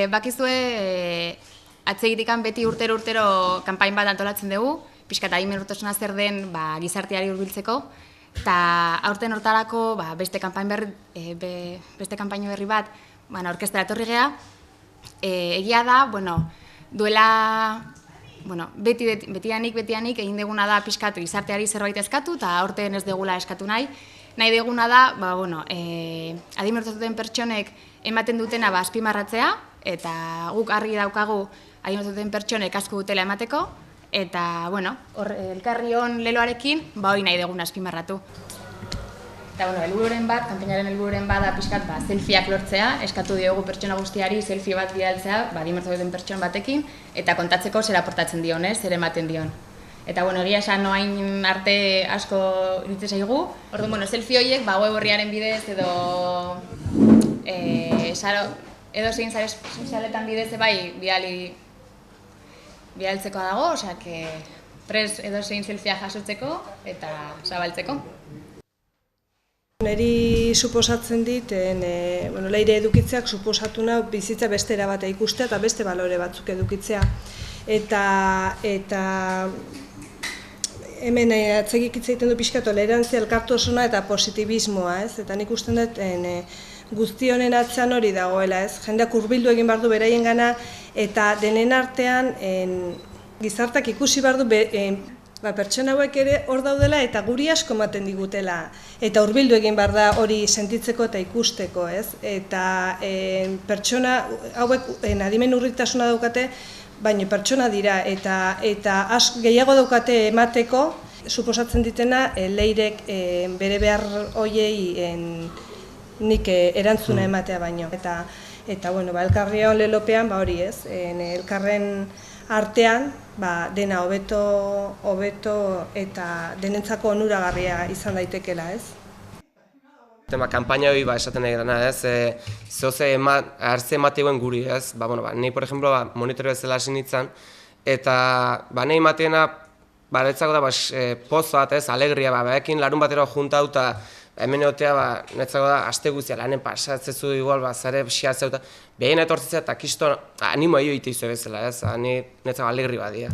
Bakizue, atzegitikan beti urtero kanpain bat antolatzen dugu, pixka eta adimenurtasuna zer den gizarteari hurbiltzeko, eta aurten hortarako beste kanpain berri bat orkestara etorri gea. Egia da, duela betianik egin deguna da pixkatu gizarteari zerbait eskatu, eta aurten ez degula eskatu nahi. Nahi deguna da, adimenurtasuten pertsonek ematen dutena azpimarratzea, eta guk argi daukagu adimenurtasuten pertsonek asko dutela emateko, eta, elkarri hon leloarekin, hori nahi deguna azpimarratu. Eta, kanpainaren helbururen bat da pixkat selfieak lortzea, eskatu diogu pertsona guztiari selfie bat bidaltzea, adimenurtasuten pertson batekin, eta kontatzeko zer aportatzen dion, zer ematen dion. Eta, egia esan noain arte asko iritzen zaigu. Orduan, selfie horiek, web orriaren bidez edo zein saletan bidez bidaltzeko dago, prest edo zein selfieak jasotzeko eta zabaltzeko. Neri suposatzen dit, leire edukitzeak suposatu nahi bizitza beste erabatea ikustea eta beste balore batzuk edukitzea. Eta hemen atzegik hitz egiten du pixka tolerantzia, elkartasuna eta positibismoa, ez? Eta nik usten dut guzti honen atzean hori dagoela, ez? Jendeak hurbildu egin behar du beraien gana, eta denen artean gizartak ikusi behar du pertsona hauek ere hor daudela eta guri asko ematen digutela. Eta hurbildu egin behar da hori sentitzeko eta ikusteko, ez? Eta pertsona hauek adimen urritasuna daukate, baina pertsona dira eta gehiago daukate emateko, suposatzen ditena leirek bere behar hoiei nik erantzuna ematea baino. Eta elkarrion lelopean hori ez, elkarren artean dena hobeto eta denentzako onuragarria izan daitekela, ez? Kanpaina hori esaten nahi dena, zehoze hartze emategoen guri, ez? Nahi, por ejemplo, monitore bezala hasi nintzen, eta nahi emateena, netzako da poz bat, alegria, ekin larun batero juntau, eta hemen egotea, netzako da, aste guztia, lanen pasatzezu igual, zare psiatzeu, eta behin etortzitzea, eta kisto animo egin itizu bezala, netzako alegri badia.